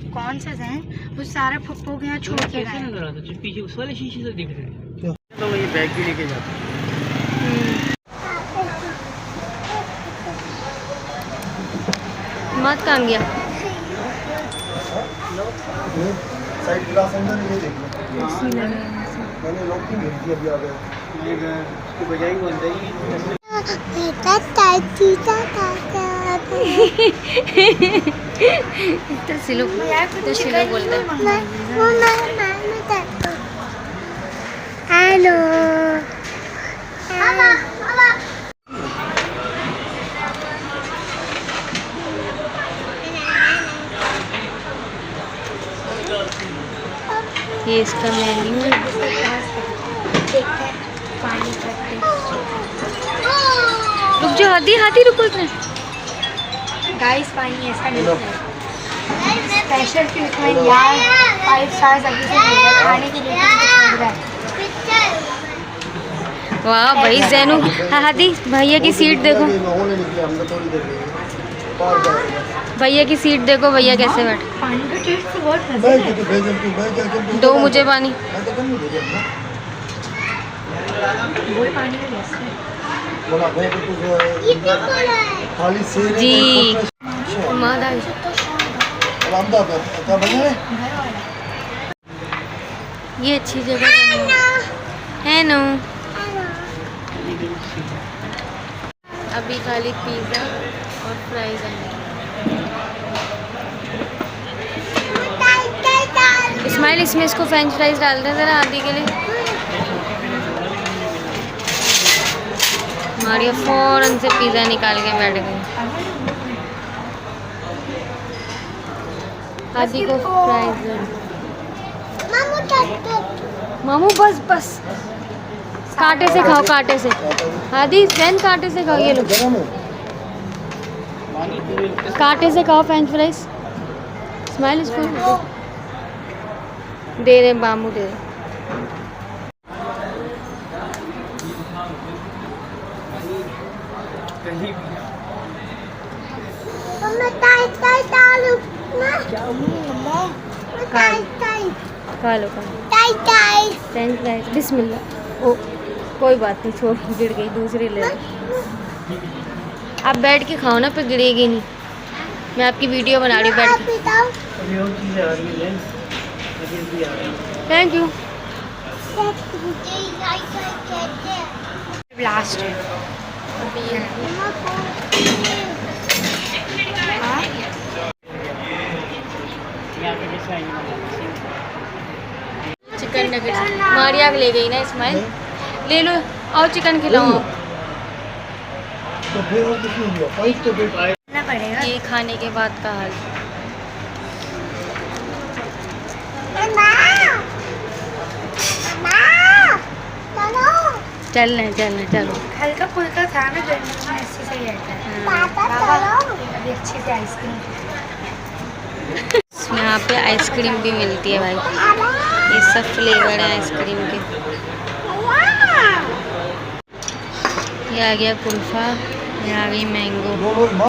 कौन से हैं वो सारे पप्पू के यहाँ छोड़ के गए। नजर आता है पीछे उस वाले शीशे से दिख रहे हैं। तो ये बैग भी लेके जाते हैं। मत कहाँ गया? साइड ग्लास अंदर ये देख लो। मैंने लॉक की भेज दी, अभी आ गया। इसकी बजाय वो अंदर ही तो सिलो बोलता है। हेलो ये इसका मेन्यू है। पानी रुक जाओ हाथी, हाथी रुको इतने। गाइस पानी ऐसा मिलता है स्पेशल ट्रीटमेंट यार 5 स्टार्स अभी से खाने के लिए छोड़ रहा है। वाह भाई जैनू। हाँ हाथी भैया की सीट देखो, भैया की सीट देखो, भैया कैसे बैठे। पानी का टेस्ट तो बहुत मजा है। दो मुझे पानी। वो पानी में कैसे जी मादा ये अच्छी जगह है नो। अभी खाली पिज़्ज़ा और फ्राइज आएंगे। इस्माइल इसमें इसको फ्रेंच फ्राइज डाल दे ज़रा आदि के लिए। मारिया फौरन से पिज़्ज़ा निकाल के बैठ गई। आदि को फ्राइज दे। मामू बस बस कांटे से खाओ, कांटे से। आदि फ्रेंच कांटे से खाओ। ये लो कांटे से खाओ फ्रेंच फ्राइज। स्माइल इसको दे रहे मामू दे रहे। खा लो फ्रेंच फ्राइज। बिस्मिल्लाह। ओ कोई बात नहीं, छोड़ गिर गई, दूसरी ले लो। आप बैठ के खाओ ना, फिर गिरेगी नहीं। मैं आपकी वीडियो बना रही हूँ बैठ के। Thank you. लास्ट है चिकन नगेट्स मारिया ले गई ना इस्माइल। ले लो और चिकन खिलाओ आप। पड़ेगा। ये खाने के बाद का हाल। चलना चलो। हल्का फुल्का था ना गर्मी में, अच्छे से रहता है। बाबा अभी अच्छे से आइसक्रीम यहाँ पे आइसक्रीम भी मिलती है भाई। ये सब फ्लेवर है आइसक्रीम के। ये आ गया कुल्फा, ये आ गई मैंगो।